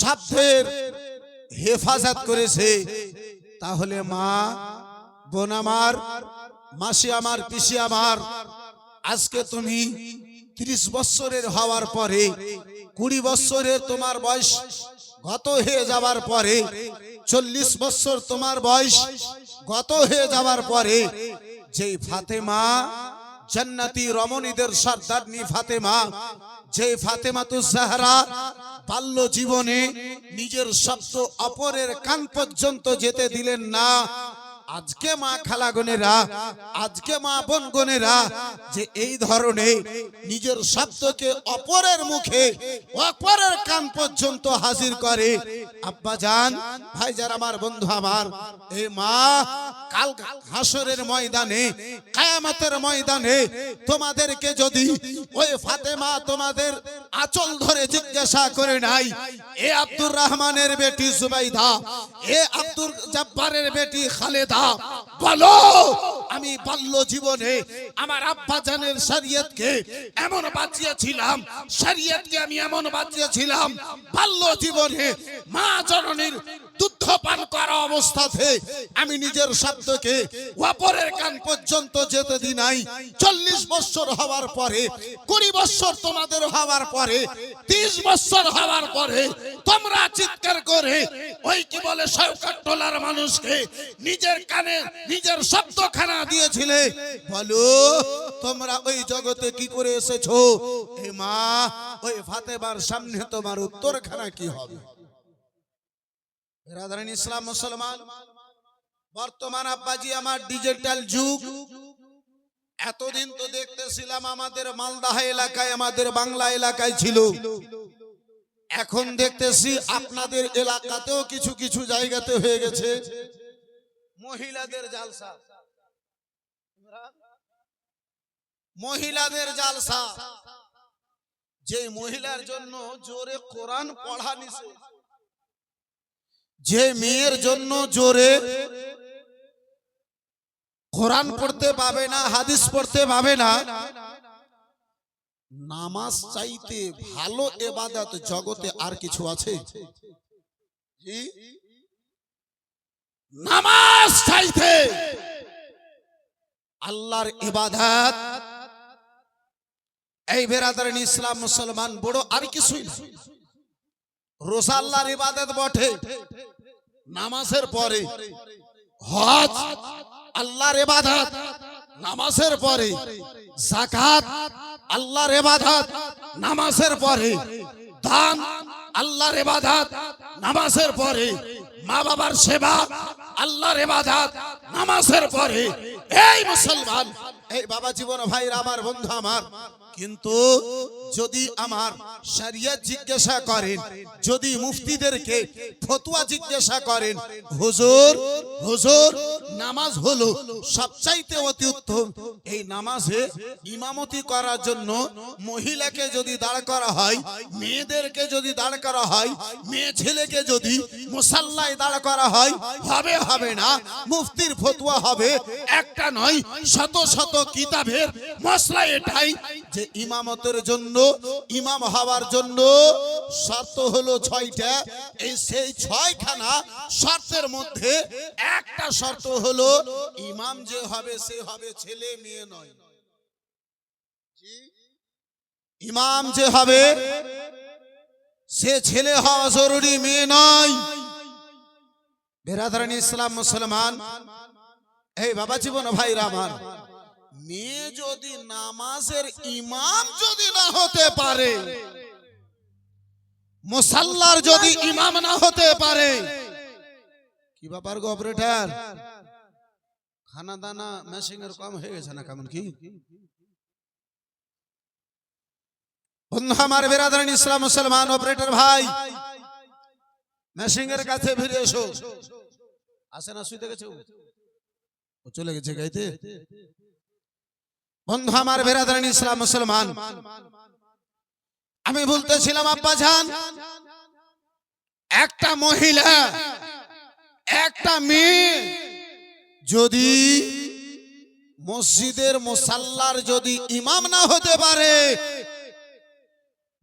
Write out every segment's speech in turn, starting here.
সাধ্যের হেফাজত করেছে, তাহলে মা, বোন আমার, মাসি আমার, পিসি আমার, আজকে তুমি 30 বছরের হওয়ার পরে, 20 বছরের তোমার বয়স গত হয়ে যাওয়ার পরে, 40 বছর তোমার বয়স গত হয়ে যাওয়ার পরে, যেই ফাতেমা জান্নাতি রমণীদের সর্দারনি ফাতেমা, যে ফাতেমাতুজ জাহরা বাল্য জীবনে নিজের শব্দ অপরের কান পর্যন্ত যেতে দিলেন না, আজকে মা খালাগনেরা, আজকে মা বোনগনেরা যে এই ধরনের নিজের শব্দকে অপরের মুখে, অপরের কান পর্যন্ত হাজির করে, আব্বা জান, ভাইজান আমার, বন্ধু আমার, এই মা কাল হাসরের ময়দানে, কিয়ামতের ময়দানে তোমাদেরকে যদি ওই ফাতেমা তোমাদের আঁচল ধরে জিজ্ঞাসা করে নাই, এ আব্দুর রহমানের বেটি জুবাইদা, এ আব্দুল জব্বারের বেটি খালেদা, বলো আমি বাল্য জীবনে আমার আব্বা জানের শরীয়তকে এমন বাঁচিয়েছিলাম, শরীয়তকে আমি এমন বাঁচিয়েছিলাম, বাল্য জীবনে মা জননীর দুধ পান করা অবস্থাতে আমি নিজের শব্দকে অপরের কান পর্যন্ত যেতে দিই নাই। 40 বছর হওয়ার পরে, 20 বছর তোমাদের হওয়ার পরে, 30 বছর হওয়ার পরে তোমরা চিৎকার করে ওই কি বলে শওকত টোলার মানুষকে নিজের কানে নিজের শব্দখানা দিয়েছিলে, বলো তোমরা ওই জগতে কি করে এসেছো? হে মা, ওই ফাতেমার সামনে তোমার উত্তরখানা কি হবে? রাধারানী ইসলাম মুসলমান, বর্তমান আব্বাজি আমার ডিজিটাল যুগ। এতদিন তো দেখতেছিলাম আমাদের মালদাহ এলাকায়, আমাদের বাংলা এলাকায় ছিল, এখন দেখতেছি আপনাদের এলাকাতেও কিছু কিছু জায়গাতে হয়ে গেছে মহিলাদের জালসা। মহিলাদের জালসা, যে মহিলার জন্য জোরে কোরআন পড়া নিষেধ, যে মেয়ের জন্য জোরে কোরআন পড়তে পাবে না, হাদিস পড়তে পাবে না, নামাজ চাইতে ভালো ইবাদত জগতে আর কিছু আছে? জি, নামাজ চাইতে আল্লাহর ইবাদত, এই বেরাদারান ইসলাম মুসলমান, বড় আর কিছুই না। রোজা আল্লাহর ইবাদত বটে, নামাজের পরে হজ আল্লাহর ইবাদত, নামাজের পরে যাকাত আল্লাহর ইবাদত, নামাজের পরে দান আল্লাহর ইবাদত, নামাজের পরে মা বাবার সেবা আল্লাহর ইবাদত, নামাজের পরে। এই মুসলমান, এই বাবা জীবন ভাইরা আমার, বন্ধু আমার, কিন্তু যদি আমার শরিয়ত জিজ্ঞাসা করেন, যদি মুফতিদেরকে ফতোয়া জিজ্ঞাসা করেন, হুজুর হুজুর নামাজ হলো সবচাইতে অতি উত্তম, এই নামাজে ইমামতি করার জন্য মহিলাকে যদি দাঁড় করা হয়, মেয়েদেরকে যদি দাঁড় করা হয়, মেয়ে ছেলেকে যদি মুসাল্লায় দাঁড় করা হয়, হবে হবে না? মুফতির ফতোয়া হবে একটা নয়, শত শত কিতাবের মসলা এটাই যে ইমামতের জন্য, ইমাম হওয়ার জন্য শর্ত হলো 6টা। এই সেই 6খানা শর্তের মধ্যে একটা শর্ত হলো ইমাম যে হবে সে হবে ছেলে মেয়ে নয়। ইমাম যে হবে সে ছেলে হওয়া জরুরি, মেয়ে নয়। বেরাদারান ইসলাম মুসলমান, এই বাবা জীবন ভাইরা আমার, মেয়ে যদি নামাজের ইমাম যদি না হতে পারে, মুসাল্লার যদি ইমাম না হতে পারে, কি ব্যাপার গো অপারেটর? খানা দানা মেশিং এর কম হয়ে গেছে না কেমন কি? বন্ধু আমার, বেরাদারান ইসলাম মুসলমান, অপারেটর ভাই মেশিং এর কাছে ফিরে এসো। আসে না, শুইতে গেছে, ও চলে গেছে গাইতে। বন্ধু আমার, বেরাদারান ইসলাম মুসলমান, আমি বলতেছিলাম আব্বা জান, একটা মহিলা, একটা মেয়ে যদি মসজিদের মুসাল্লার যদি ইমাম না হতে পারে,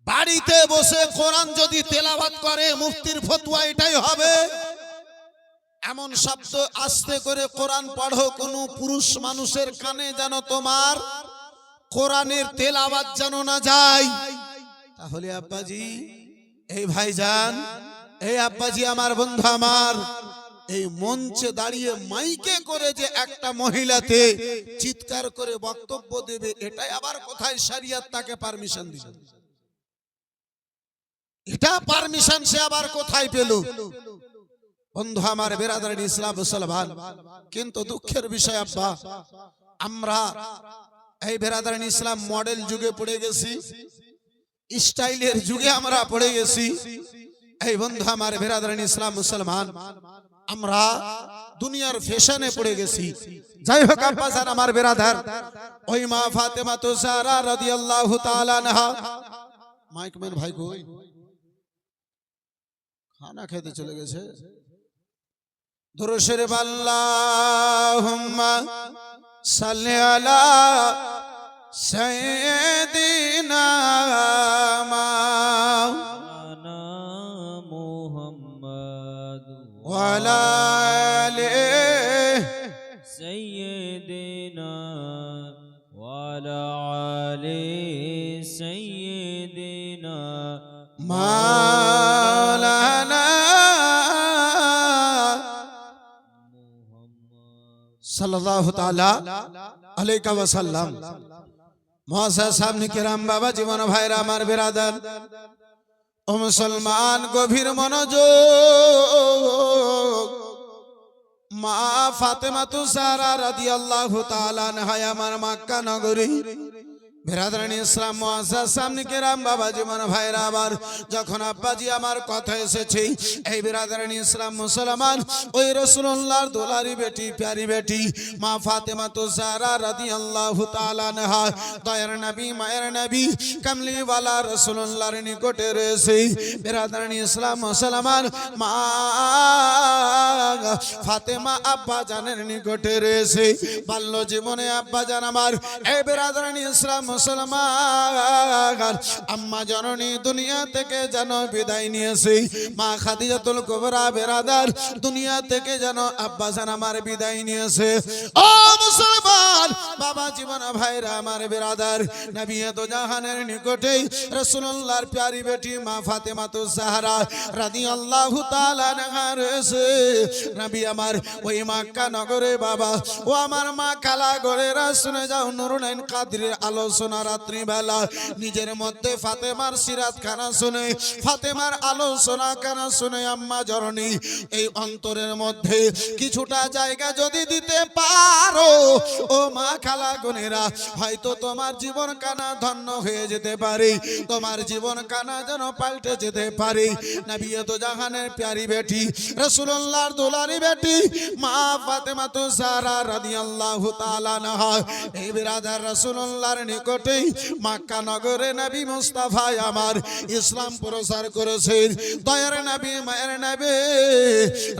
বাড়িতে বসে কোরআন যদি তেলাওয়াত করে মুফতির ফতোয়া এটাই হবে। এমন শব্দ আস্তে করে কোরআন পড়ো, কোনো পুরুষ মানুষের কানে যেন তোমার কোরআনের তেলাওয়াত যেন না যায়। তাহলে আব্বাজি, এই ভাইজান, এই আব্বাজি আমার বন্ধু আমার, এই মঞ্চে দাঁড়িয়ে মাইকে করে যে একটা মহিলাতে চিৎকার করে বক্তব্য দেবে, এটাই আবার কোথায় শরিয়ত তাকে পারমিশন দিল? এটা পারমিশন সে আবার কোথায় পেল? বন্ধু আমার, বেরাদার ইসলাম মুসলমান, কিন্তু দুঃখের বিষয় আব্বা, আমরা এই বেরাদার ইসলাম মডেল যুগে পড়ে গেছি, স্টাইলের যুগে আমরা পড়ে গেছি। এই বন্ধু আমার বেরাদার ইসলাম মুসলমান, আমরা দুনিয়ার ফ্যাশনে পড়ে গেছি। যাই হোক আব্বা জান আমার বেরাদার, ওই মা ফাতেমা তো জাহরা রাদিয়াল্লাহু তাআলা আনহা, মাইকম্যান ভাই কই? খানা খেতে চলে গেছে। দুরূদ শরীফ আল্লাহুম্মা সাল্লি আলা সাইয়্যিদিনা মাওলানা মুহাম্মদ ওয়া আলা আলি সাইয়্যিদিনা ওয়া আলা আলি সাইয়্যিদিনা মাওলানা সাল্লাল্লাহু তাআলা আলাইহি ওয়া সাল্লাম। মুআজ্জাজ সামনে কিরাম, বাবা জীবন ভাইরা আমার বেরাদার ও মুসলমান, গভীর মনোযোগ। মা ফাতেমা তো জাহরা রাদিয়াল্লাহু তাআলা আনহা আমার মক্কা নগরী। বেরাদারানি ইসলাম মুআজ্জাজ সামনে কিরাম, বাবা জীবন ভাইরা আবার, যখন আব্বাজি আমার কথা এসেছে, এই বেরাদারানি ইসলাম মুসলমান, ওই রাসূলুল্লাহর দুলারি বেটি, প্যারি বেটি মা ফাতেমা তো জাহরা রাদিয়াল্লাহু তাআলা আনহা, দয়ার নবী, মায়ের নবী, কামলিওয়ালা রাসূলুল্লাহর নিকটে রয়েছে। বেরাদারানি ইসলাম মুসলমান, মা ফাতেমা আব্বা জানের নিকটে রয়েছে। বাল্য জীবনে আব্বা জান আমার, এই বেরাদারানি ইসলাম মুসলমান, আম্মা জননী দুনিয়া থেকে যেন বিদায় নিয়েছে। মা খাদিজাতুল কুবরা বেরাদার দুনিয়া থেকে যেন আব্বা জান আমার বিদায় নিয়েছে। ও মুসলমান, বাবা জীবন ভাইরা আমার বেরাদার, নবী তো জাহানের নিকটে রাসূলুল্লাহর প্যারি বেটি মা ফাতেমা তো জাহরা রাদিয়াল্লাহু তাআলা আনহা রয়েছে। নবী আমার ওই মক্কা নগরে, বাবা ও আমার মা কালা গড়েরা, শুনে যাও নুরুনাইন কাদরের আলোচনা রাত্রি বেলা, নিজের মধ্যে ফাতেমার সিরাত খানা শুনে, ফাতেমার আলোচনা খানা শুনে আম্মা জননী এই অন্তরের মধ্যে কিছুটা জায়গা যদি দিতে পারো, ও মা খালা গনেরা, হয়তো তোমার জীবন কানা ধন্য হয়ে যেতে পারে, তোমার জীবন কানা যেন পাল্টে যেতে পারে। নবী তো জাহানের প্যারি বেটি, রাসূলুল্লাহর দুলারি বেটি মা ফাতেমা তো জাহরা রাদিয়াল্লাহু তাআলা আনহা, এই বিরাদার রাসূলুল্লাহর নিকটে মক্কা নগরে নবী মুস্তাফা আমার ইসলাম প্রচার করেছেন। দয়ার নবী, মায়ের নবী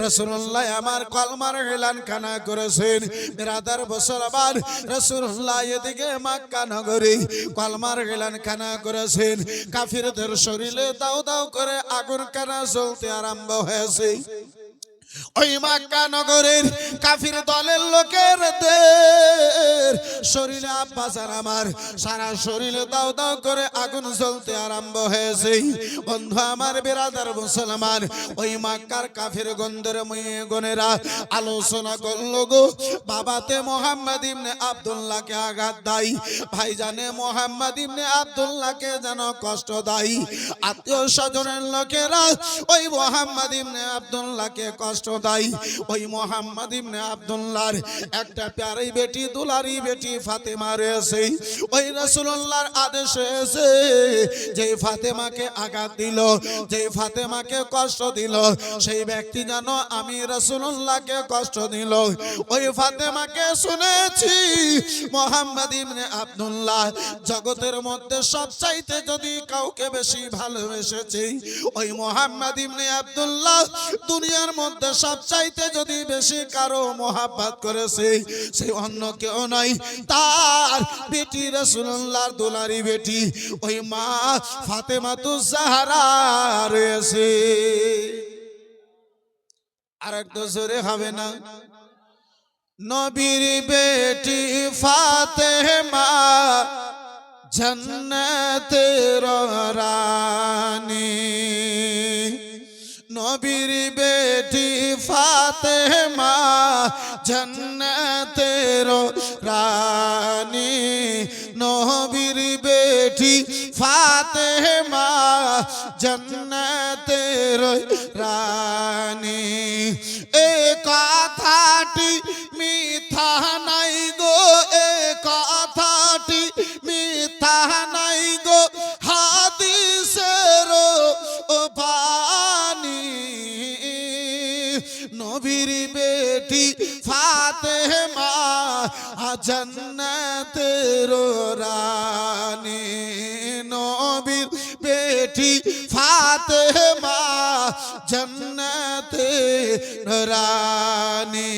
রাসূলুল্লাহ আমার কলমার এলান খানা করেছেন। বিরাদার বছর আবার রাসূলুল্লাহ এদিকে মক্কা নগরে কলমার এলান খানা করেছেন। কাফিরদের শরীরে দাও দাও করে আগুন কানা জ্বলতে আরম্ভ হয়েছে। ওই মক্কা নগরের কাফির দলের লোকের শরীরে আব্বা জান আমার সারা শরীরে দাও দাও করে আগুন জ্বলতে আরম্ভ হয়েছে। বন্ধু আমার বেরাদার মুসলমান, ওই মক্কার কাফির গন্ধের গনেরা আলোচনা করলো গো, বাবাতে মোহাম্মদ ইবনে আব্দুল্লাহকে আঘাত দেয়, ভাইজানে মোহাম্মদ ইবনে আব্দুল্লাহকে যেন কষ্ট দেয়। আত্মীয় স্বজনের লোকেরা ওই মোহাম্মদ ইবনে আব্দুল্লাহকে কষ্ট দেয়। ওই মোহাম্মদ ইবনে আব্দুল্লাহর একটা প্যারি বেটি, দুলারি বেটি ফাতেমা রয়েছে। ওই রাসূলুল্লাহর আদেশে এসে যে ফাতেমাকে আঘাত দিল, যে ফাতেমাকে কষ্ট দিল, সেই ব্যক্তি যেন আমি রাসূলুল্লাহকে কষ্ট দিল। ওই ফাতেমাকে শুনেছি মোহাম্মদ ইবনে আব্দুল্লাহ জগতের মধ্যে সবচাইতে যদি কাউকে বেশি ভালোবেসেছে, ওই মোহাম্মদ ইবনে আব্দুল্লাহ দুনিয়ার মধ্যে সবচাইতে যদি বেশি কারো মোহাব্বত করেছে সেই অন্য কেউ নয়, তার বেটি রাসূলুল্লাহর দুলারি বেটি ওই মা ফাতেমাতুজ জাহরা রয়েছে। আর একটু জোরে হবে না? নবীর বেটি ফাতেমা জান্নাতের রানী, নবীর বেটি ফাতেমা জান্নাতের রানী, নবীর বেটি ফাতেমা জান্নাতের রানী। এ কথাটি মিথ্যা নাই গো, এ কথাটি মিথ্যা নাই গো, হাদিসের বাণী। নবীর বেটি ফাতেমা জান্নাতের রানী, নবীর বেটি ফাতেমা জান্নাতের রানী।